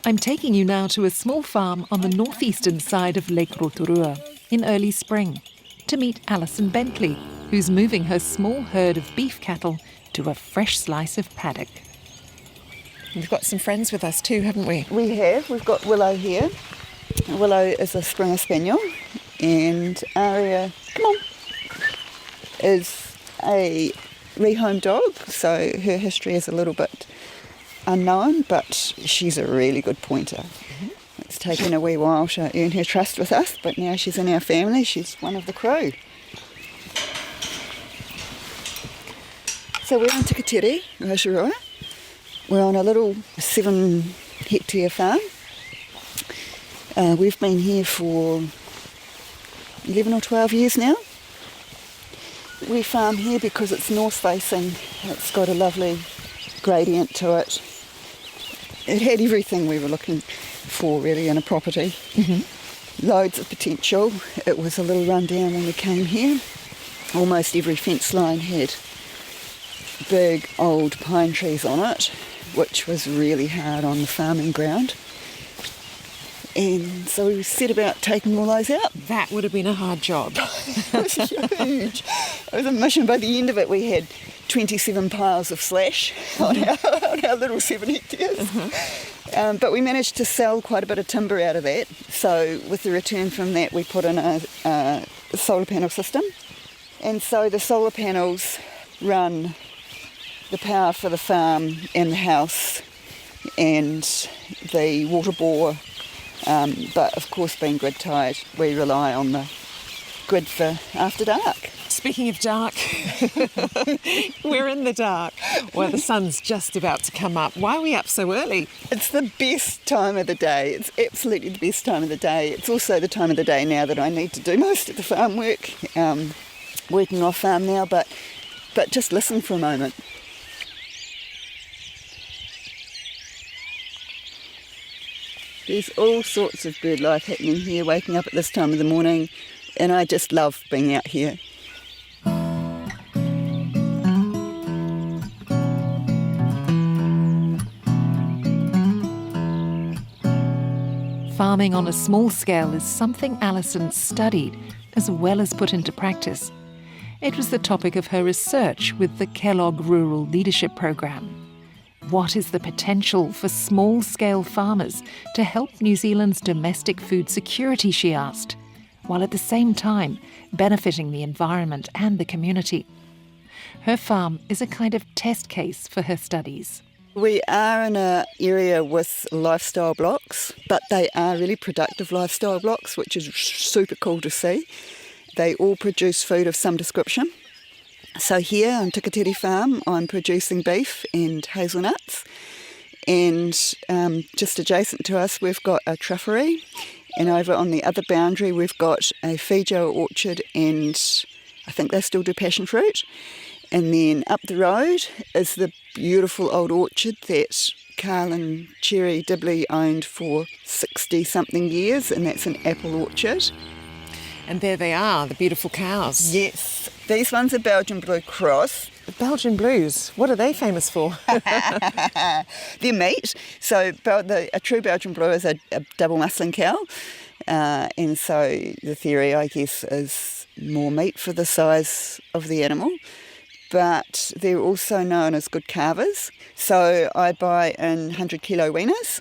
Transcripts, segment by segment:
I'm taking you now to a small farm on the northeastern side of Lake Rotorua in early spring to meet Alison Bentley, who's moving her small herd of beef cattle to a fresh slice of paddock. We've got some friends with us too, haven't we? We have. We've got Willow here. Willow is a Springer Spaniel, and Aria, come on, is a rehome dog, so her history is a little bit unknown, but she's a really good pointer. Mm-hmm. It's taken a wee while to earn her trust with us, but now she's in our family. She's one of the crew. So we're on Tikateri, Rotorua. We're on a little 7-hectare farm. We've been here for 11 or 12 years now. We farm here because it's north facing. It's got a lovely gradient to it. It had everything we were looking for really in a property. Mm-hmm. Loads of potential. It was a little rundown when we came here. Almost every fence line had big old pine trees on it, which was really hard on the farming ground. And so we set about taking all those out. That would have been a hard job. It was huge. It was a mission. By the end of it, we had 27 piles of slash on our little 7 hectares. Uh-huh. But we managed to sell quite a bit of timber out of that. So with the return from that, we put in a solar panel system. And so the solar panels run the power for the farm and the house and the water bore. But of course, being grid tied, we rely on the grid for after dark. Speaking of dark, we're in the dark. Well, the sun's just about to come up. Why are we up so early? It's the best time of the day. It's absolutely the best time of the day. It's also the time of the day now that I need to do most of the farm work. Working off farm now, but just listen for a moment. There's all sorts of bird life happening here, waking up at this time of the morning, and I just love being out here. Farming on a small scale is something Alison studied as well as put into practice. It was the topic of her research with the Kellogg Rural Leadership Program. What is the potential for small-scale farmers to help New Zealand's domestic food security, she asked, while at the same time benefiting the environment and the community. Her farm is a kind of test case for her studies. We are in an area with lifestyle blocks, but they are really productive lifestyle blocks, which is super cool to see. They all produce food of some description. So here on Tikateri Farm, I'm producing beef and hazelnuts. And just adjacent to us, we've got a truffery. And over on the other boundary, we've got a Fijo orchard, and I think they still do passion fruit. And then up the road is the beautiful old orchard that Carl and Cherry Dibley owned for 60-something years, and that's an apple orchard. And there they are, the beautiful cows. Yes. These ones are Belgian Blue Cross. The Belgian Blues, what are they famous for? Their meat. So a true Belgian Blue is a double muscling cow. And so the theory, I guess, is more meat for the size of the animal. But they're also known as good calvers. So I buy in 100-kilo weaners.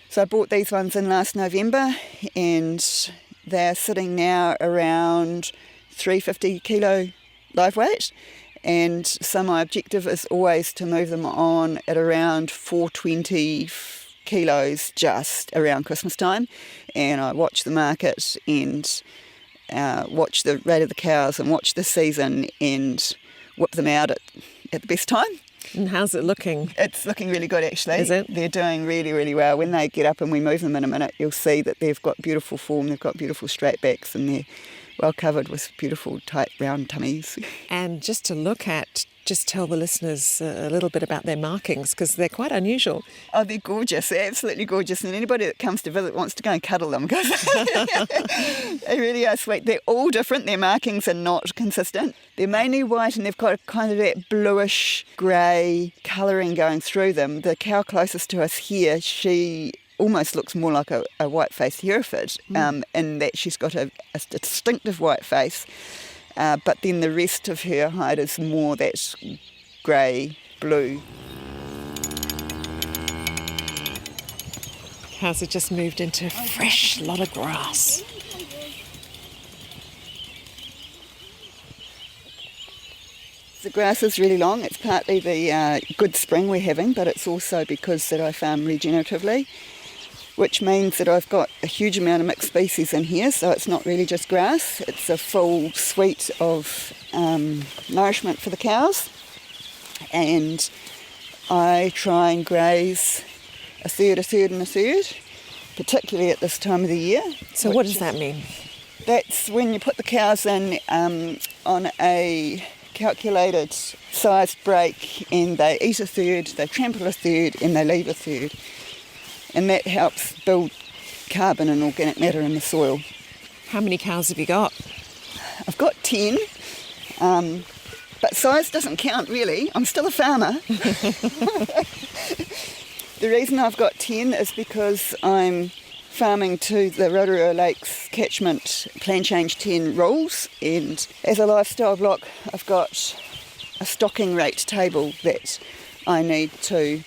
So I bought these ones in last November, and they're sitting now around 350-kilo live weight. And so my objective is always to move them on at around 420 kilos just around Christmas time. And I watch the market and watch the rate of the cows and watch the season and whip them out at the best time. And how's it looking? It's looking really good, actually. Is it? They're doing really, really well. When they get up and we move them in a minute, you'll see that they've got beautiful form, they've got beautiful straight backs, and they're well covered with beautiful tight round tummies. And just to look at, just tell the listeners a little bit about their markings, because they're quite unusual. Oh, they're gorgeous. They're absolutely gorgeous. And anybody that comes to visit wants to go and cuddle them, because they really are sweet. They're all different. Their markings are not consistent. They're mainly white, and they've got kind of that bluish grey colouring going through them. The cow closest to us here, she almost looks more like a white-faced Hereford, in that she's got a distinctive white face, but then the rest of her hide is more that grey, blue. Cows have just moved into a fresh lot of grass. The grass is really long. It's partly the good spring we're having, but it's also because that I farm regeneratively, which means that I've got a huge amount of mixed species in here, so it's not really just grass. It's a full suite of nourishment for the cows, and I try and graze a third, and a third, particularly at this time of the year. So what does that mean? That's when you put the cows in on a calculated sized break, and they eat a third, they trample a third, and they leave a third. And that helps build carbon and organic matter in the soil. How many cows have you got? I've got 10, but size doesn't count really. I'm still a farmer. The reason I've got 10 is because I'm farming to the Rotorua Lakes catchment Plan Change 10 rules, and as a lifestyle block I've got a stocking rate table that I need to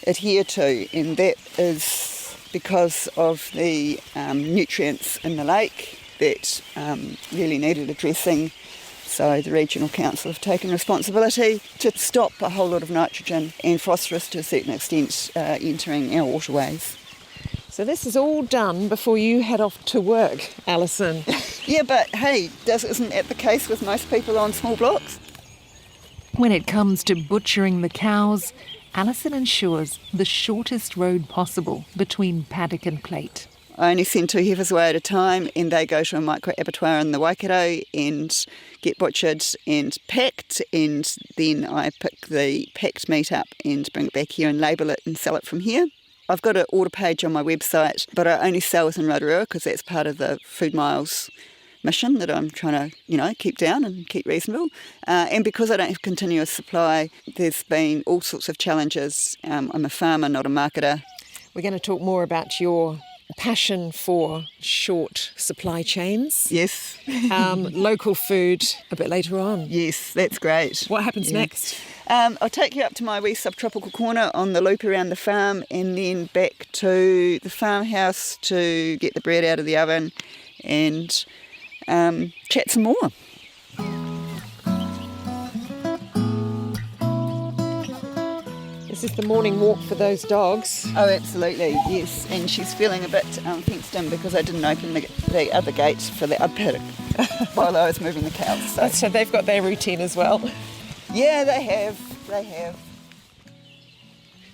adhere to, and that is because of the nutrients in the lake that really needed addressing. So the Regional Council have taken responsibility to stop a whole lot of nitrogen and phosphorus to a certain extent entering our waterways. So this is all done before you head off to work, Alison. Yeah, but hey, isn't that the case with most people on small blocks? When it comes to butchering the cows, Alison ensures the shortest road possible between paddock and plate. I only send 2 heifers away at a time, and they go to a micro abattoir in the Waikato and get butchered and packed, and then I pick the packed meat up and bring it back here and label it and sell it from here. I've got an order page on my website, but I only sell within Rotorua because that's part of the Food Miles mission that I'm trying to, keep down and keep reasonable. And because I don't have continuous supply, there's been all sorts of challenges. I'm a farmer, not a marketer. We're going to talk more about your passion for short supply chains. Yes. Local food a bit later on. Yes, that's great. What happens next? I'll take you up to my wee subtropical corner on the loop around the farm, and then back to the farmhouse to get the bread out of the oven and chat some more. This is the morning walk for those dogs. Oh, absolutely, yes. And she's feeling a bit fenced in because I didn't open the other gate for the paddock while I was moving the cows. So they've got their routine as well. Yeah, they have.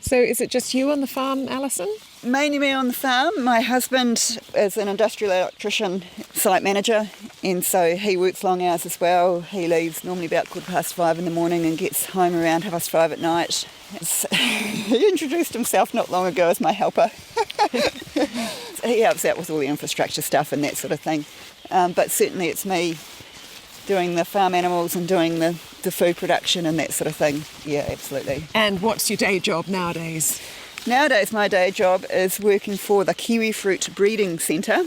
So is it just you on the farm, Alison? Mainly me on the farm. My husband is an industrial electrician, site manager, and so he works long hours as well. He leaves normally about 5:15 in the morning and gets home around 5:30 at night. He introduced himself not long ago as my helper. He helps out with all the infrastructure stuff and that sort of thing. But certainly it's me doing the farm animals and doing the food production and that sort of thing. Yeah, absolutely. And what's your day job nowadays? Nowadays my day job is working for the Kiwi Fruit Breeding Centre.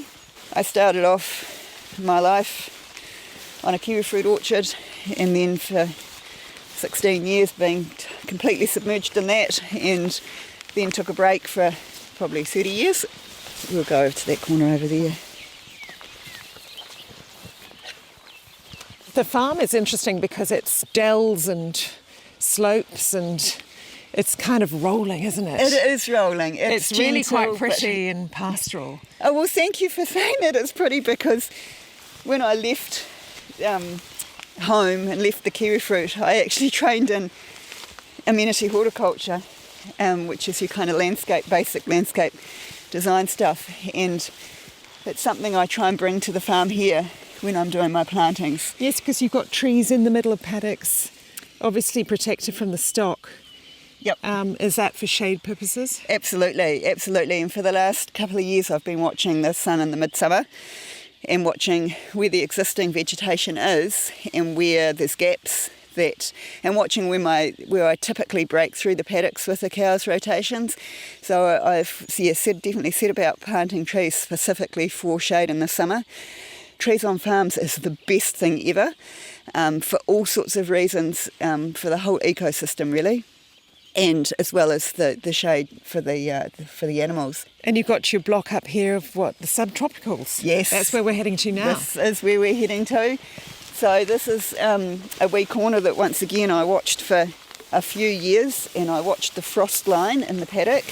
I started off my life on a kiwi fruit orchard, and then for 16 years being completely submerged in that, and then took a break for probably 30 years. We'll go over to that corner over there. The farm is interesting because it's dells and slopes, and it's kind of rolling, isn't it? It is rolling. It's really gentle, quite pretty and pastoral. Oh, well, thank you for saying that. It's pretty, because when I left home and left the kiwi fruit, I actually trained in amenity horticulture, which is your kind of basic landscape design stuff, and it's something I try and bring to the farm here when I'm doing my plantings. Yes, because you've got trees in the middle of paddocks, obviously protected from the stock. Yep. Is that for shade purposes? Absolutely. And for the last couple of years I've been watching the sun in the midsummer and watching where the existing vegetation is and where there's gaps that, and watching where I typically break through the paddocks with the cows' rotations. So I've definitely said about planting trees specifically for shade in the summer. Trees on farms is the best thing ever, for all sorts of reasons, for the whole ecosystem really, and as well as the shade for the animals. And you've got your block up here of what, the subtropicals? Yes. That's where we're heading to now. This is where we're heading to. So this is a wee corner that once again I watched for a few years, and I watched the frost line in the paddock,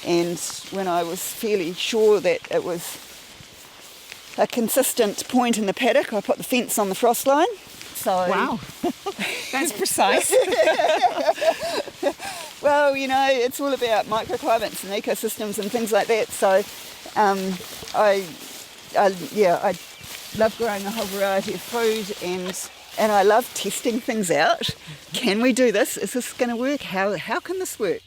and when I was fairly sure that it was a consistent point in the paddock, I put the fence on the frost line. So wow, that's precise. Well, it's all about microclimates and ecosystems and things like that. So I love growing a whole variety of food, and I love testing things out. Can we do this? Is this going to work? How can this work?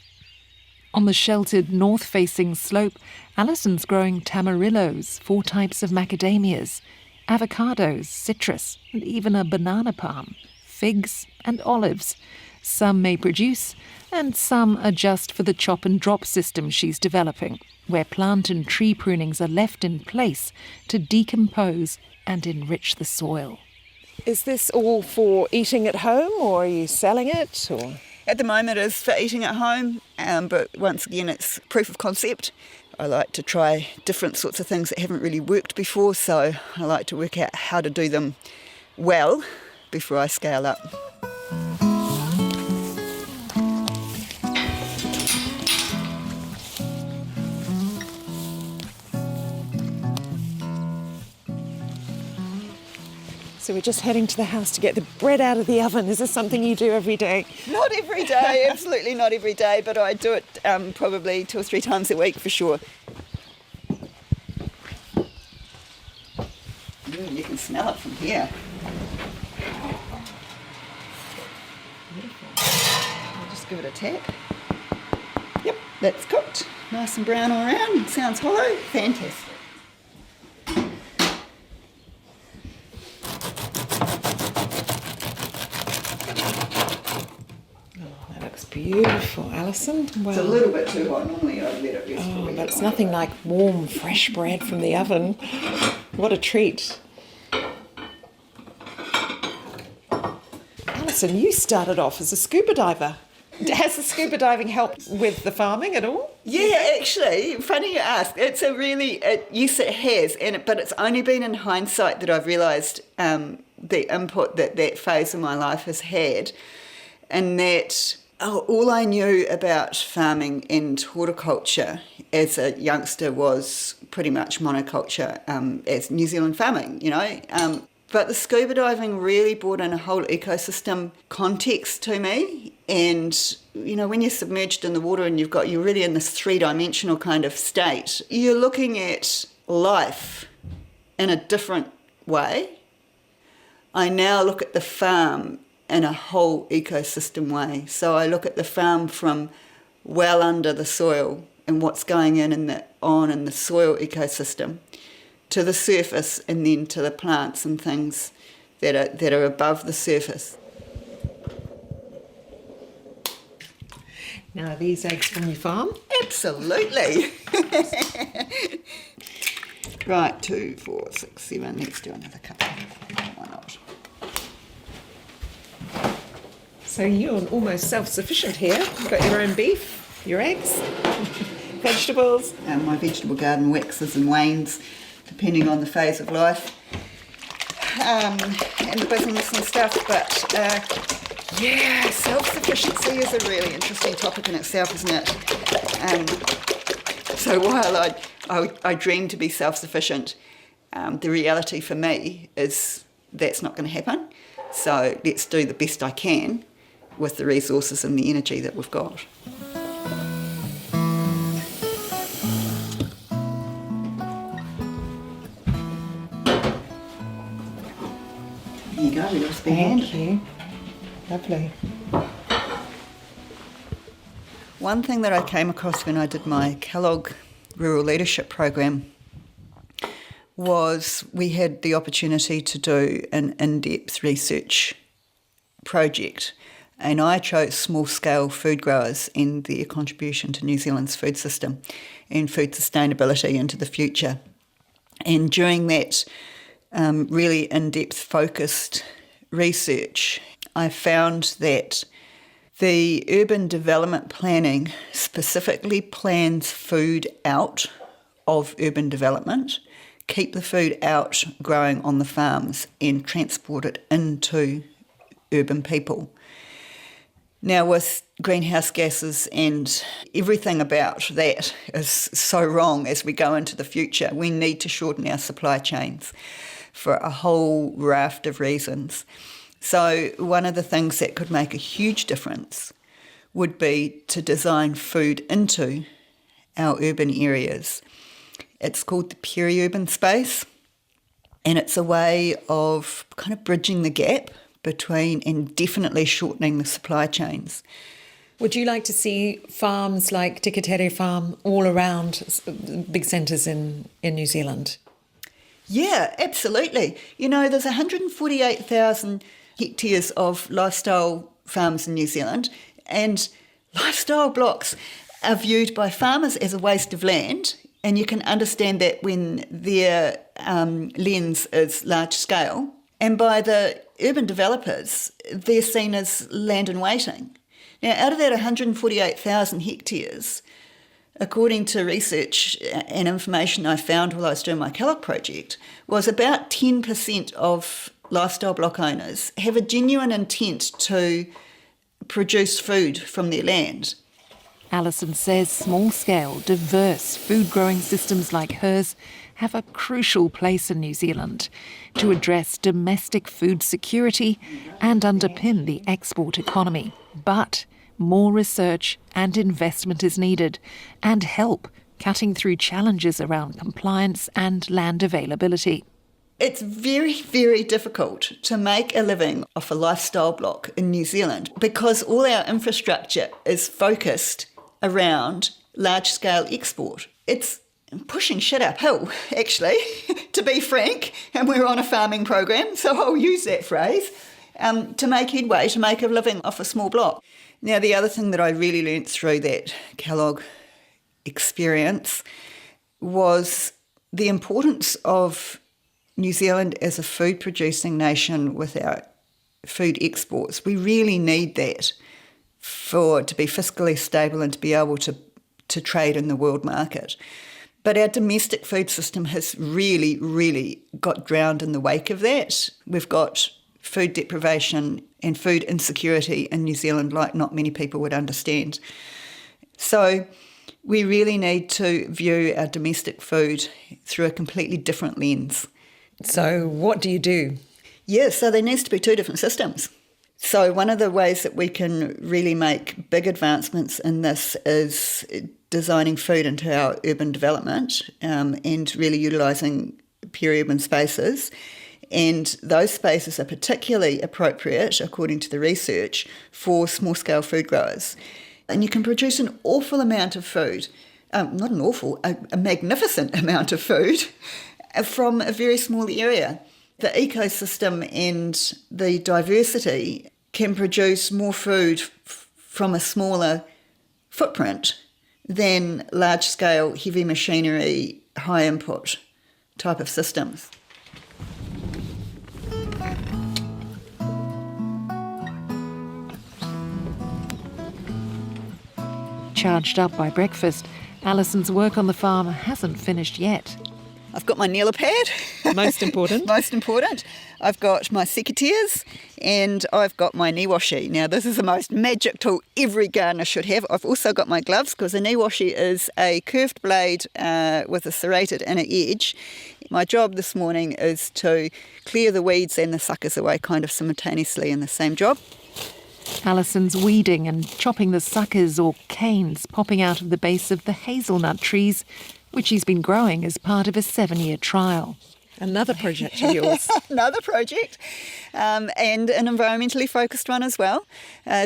On the sheltered north-facing slope, Alison's growing tamarillos, 4 types of macadamias, avocados, citrus, and even a banana palm, figs and olives. Some may produce, and some are just for the chop and drop system she's developing, where plant and tree prunings are left in place to decompose and enrich the soil. Is this all for eating at home, or are you selling it? Or At the moment it's for eating at home, but once again it's proof of concept. I like to try different sorts of things that haven't really worked before, so I like to work out how to do them well before I scale up. so we're just heading to the house to get the bread out of the oven. Is this something you do every day? Not every day, absolutely not every day, but I do it probably 2 or 3 times a week for sure. You can smell it from here. Beautiful. I'll just give it a tap. Yep, that's cooked. Nice and brown all around. Sounds hollow. Fantastic. Beautiful, Alison. Well, It's a little bit too hot. Normally I'd let it rest for a wee but it's bit nothing like warm, fresh bread from the oven. What a treat. Alison, you started off as a scuba diver. Has the scuba diving helped with the farming at all? Yeah, actually, funny you ask. It's a really, yes it has, but it's only been in hindsight that I've realised the input that phase of my life has had, and that all I knew about farming and horticulture as a youngster was pretty much monoculture as New Zealand farming, But the scuba diving really brought in a whole ecosystem context to me. And, when you're submerged in the water and you're really in this 3-dimensional kind of state, you're looking at life in a different way. I now look at the farm in a whole ecosystem way. So I look at the farm from well under the soil and what's going in the soil ecosystem, to the surface, and then to the plants and things that are above the surface. Now, are these eggs from your farm? Absolutely. Right, 2, 4, 6, 7. Let's do another couple. Why not? So you're almost self-sufficient here. You've got your own beef, your eggs, vegetables. My vegetable garden waxes and wanes depending on the phase of life and the business and stuff. But self-sufficiency is a really interesting topic in itself, isn't it? So while I dream to be self-sufficient, the reality for me is that's not going to happen. So let's do the best I can with the resources and the energy that we've got. There you go, your recipe hand. Thank you. Lovely. One thing that I came across when I did my Kellogg Rural Leadership Program was we had the opportunity to do an in-depth research project, and I chose small-scale food growers and their contribution to New Zealand's food system and food sustainability into the future. And during that really in-depth focused research, I found that the urban development planning specifically plans food out of urban development, keep the food out growing on the farms and transport it into urban people. Now, with greenhouse gases and everything about that is so wrong as we go into the future, we need to shorten our supply chains for a whole raft of reasons. So one of the things that could make a huge difference would be to design food into our urban areas. It's called the peri-urban space, and it's a way of kind of bridging the gap between and definitely shortening the supply chains. Would you like to see farms like Tikatere Farm all around big centres in New Zealand? Yeah, absolutely. You know, there's 148,000 hectares of lifestyle farms in New Zealand, and lifestyle blocks are viewed by farmers as a waste of land, and you can understand that when their lens is large scale. And by the urban developers, they're seen as land in waiting. Now, out of that 148,000 hectares, according to research and information I found while I was doing my Kellogg project, was about 10% of lifestyle block owners have a genuine intent to produce food from their land. Alison says small-scale, diverse food-growing systems like hers have a crucial place in New Zealand to address domestic food security and underpin the export economy. But more research and investment is needed, and help cutting through challenges around compliance and land availability. It's very, very difficult to make a living off a lifestyle block in New Zealand because all our infrastructure is focused around large-scale export. It's pushing shit uphill, actually, to be frank, and we're on a farming program, so I'll use that phrase, to make headway, to make a living off a small block. Now, the other thing that I really learnt through that Kellogg experience was the importance of New Zealand as a food-producing nation with our food exports. We really need that to be fiscally stable and to be able to trade in the world market. But our domestic food system has really, really got drowned in the wake of that. We've got food deprivation and food insecurity in New Zealand like not many people would understand. So we really need to view our domestic food through a completely different lens. So what do you do? Yeah, so there needs to be two different systems. So one of the ways that we can really make big advancements in this is designing food into our urban development and really utilising peri-urban spaces. And those spaces are particularly appropriate, according to the research, for small-scale food growers. And you can produce an awful amount of food, not an awful, a magnificent amount of food from a very small area. The ecosystem and the diversity can produce more food from a smaller footprint than large-scale, heavy machinery, high-input type of systems. Charged up by breakfast, Alison's work on the farm hasn't finished yet. I've got my kneeler pad. Most important. Most important. I've got my secateurs and I've got my knee washi. Now, this is the most magic tool every gardener should have. I've also got my gloves because a knee washi is a curved blade with a serrated inner edge. My job this morning is to clear the weeds and the suckers away kind of simultaneously in the same job. Alison's weeding and chopping the suckers or canes popping out of the base of the hazelnut trees, which he's been growing as part of a 7-year trial. Another project of yours. Another project, and an environmentally focused one as well.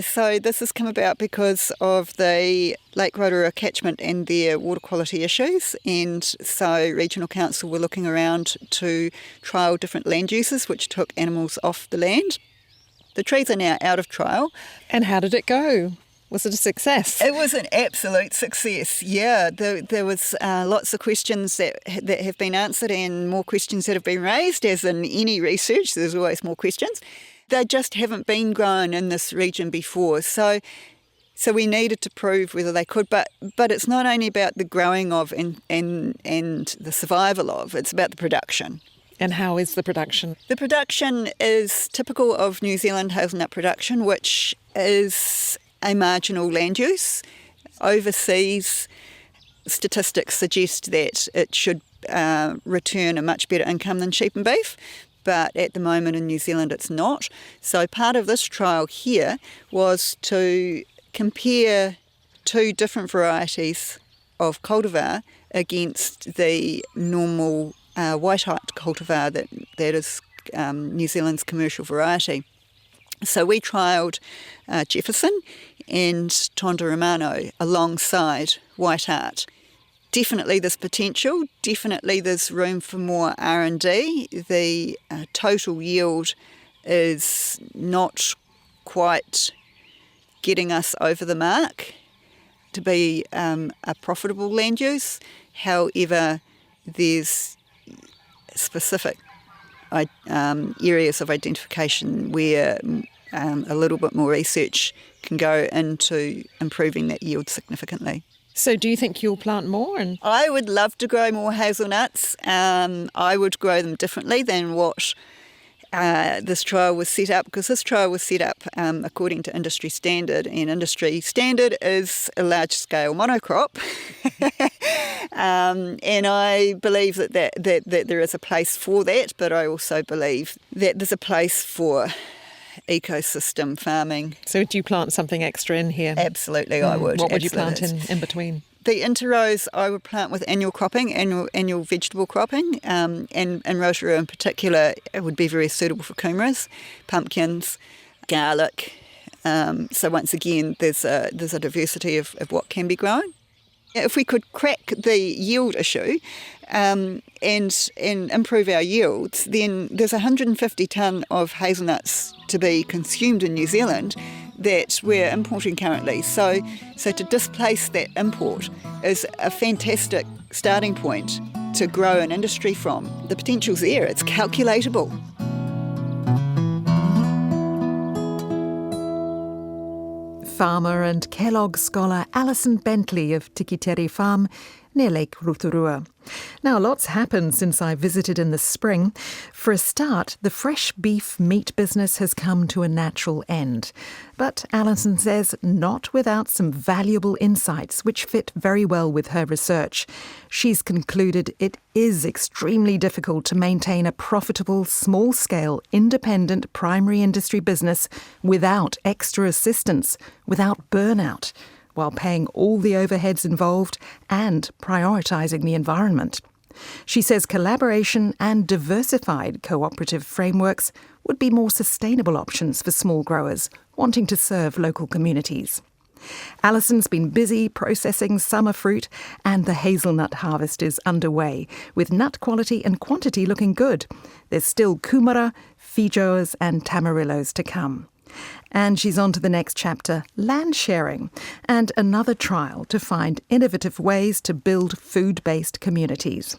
So this has come about because of the Lake Rotorua catchment and their water quality issues, and so Regional Council were looking around to trial different land uses which took animals off the land. The trees are now out of trial. And how did it go? Was it a success? It was an absolute success, yeah. There was lots of questions that have been answered and more questions that have been raised, as in any research, there's always more questions. They just haven't been grown in this region before, so we needed to prove whether they could, but it's not only about the growing of and the survival of, it's about the production. And how is the production? The production is typical of New Zealand hazelnut production, which is a marginal land use. Overseas, statistics suggest that it should return a much better income than sheep and beef, but at the moment in New Zealand it's not. So part of this trial here was to compare two different varieties of cultivar against the normal white height cultivar that is New Zealand's commercial variety. So we trialled Jefferson and Tonda Romano alongside White Heart. Definitely there's potential, definitely there's room for more R&D. The total yield is not quite getting us over the mark to be a profitable land use. However, there's specific areas of identification where a little bit more research can go into improving that yield significantly. So do you think you'll plant more? And I would love to grow more hazelnuts. I would grow them differently than what this trial was set up, because this trial was set up according to industry standard, and industry standard is a large-scale monocrop. And I believe that there is a place for that, but I also believe that there's a place for ecosystem farming. so do you plant something extra in here? Absolutely, I would. What would you Absolutely. plant in between? The interrows I would plant with annual cropping, annual vegetable cropping, and in Rotorua in particular, it would be very suitable for kumaras, pumpkins, garlic. So once again, there's a diversity of what can be grown. If we could crack the yield issue and improve our yields, then there's 150 tonne of hazelnuts to be consumed in New Zealand that we're importing currently. So to displace that import is a fantastic starting point to grow an industry from. The potential's there, it's calculatable. Farmer and Kellogg scholar Alison Bentley of Tikiteri Farm near Lake Rotorua. Now, lots happened since I visited in the spring. For a start, the fresh beef meat business has come to a natural end. But Alison says not without some valuable insights which fit very well with her research. She's concluded it is extremely difficult to maintain a profitable, small-scale, independent primary industry business without extra assistance, without burnout, while paying all the overheads involved and prioritising the environment. She says collaboration and diversified cooperative frameworks would be more sustainable options for small growers wanting to serve local communities. Alison's been busy processing summer fruit, and the hazelnut harvest is underway, with nut quality and quantity looking good. There's still kumara, feijoas and tamarillos to come. And she's on to the next chapter, land sharing, and another trial to find innovative ways to build food-based communities.